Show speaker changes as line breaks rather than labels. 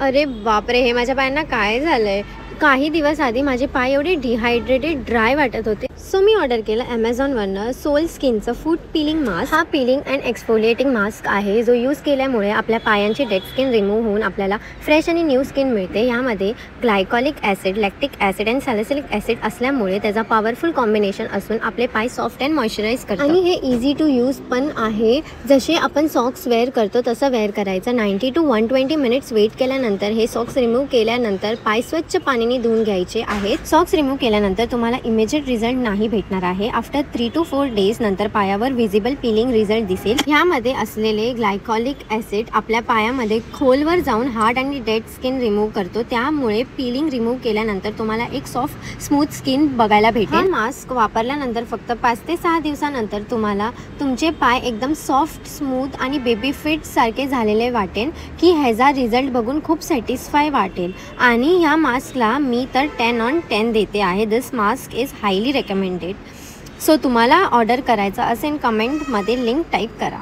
अरे बापरे! हे माझ्या पायांना काय झालंय? काही दिवस आधी माझे पाय एवढे डिहायड्रेटेड, ड्राय वाटत होते. सो मी ऑर्डर केलं Amazonवरनं सोल स्किनचं फूट पीलिंग मास्क. हा पीलिंग अँड एक्सफोलिएटिंग मास्क आहे, जो यूज केल्यामुळे आपल्या पायांची डेड स्किन रिमूव्ह होऊन आपल्याला फ्रेश आणि न्यू स्किन मिळते. यामध्ये glycolic acid, lactic acid and salicylic acid असल्यामुळे त्याचा पॉवरफुल कॉम्बिनेशन असून आपले पाय सॉफ्ट अँड मॉइश्चराईज करतो. आणि हे इझी टू यूज पण आहे. जसे आपण सॉक्स वेअर करतो तसं वेअर करायचं. 90 to 120 मिनिट्स वेट केल्यानंतर हे सॉक्स रिमूव्ह केल्यानंतर पाय स्वच्छ पाण्याने धुवून घ्यायचे आहेत. सॉक्स रिमूव्ह केल्यानंतर तुम्हाला इमिजिएट रिझल्ट नाही भेटणार आहे. आफ्टर 3 to 4 डेज नंतर पायावर व्हिजिबल पीलिंग रिझल्ट दिसेल. ह्यामध्ये असलेले ग्लायकॉलिक ॲसिड आपल्या पायामध्ये खोलवर जाऊन हार्ड आणि डेड स्किन रिमूव्ह करतो. त्यामुळे पीलिंग रिमूव्ह केल्यानंतर तुम्हाला एक सॉफ्ट स्मूथ स्किन बघायला भेटेल. हा मास्क वापरल्यानंतर फक्त 5 ते 6 दिवसानंतर तुम्हाला तुमचे पाय एकदम सॉफ्ट, स्मूथ आणि बेबी फिट सारखे झालेले वाटेल की ह्याचा रिझल्ट बघून खूप सॅटिस्फाय वाटेल. आणि ह्या मास्कला मी तर 10 on 10 देते आहे. This mask is highly recommended. So तुम्हाला ऑर्डर करायचं असेल कमेंटमध्ये लिंक टाईप करा.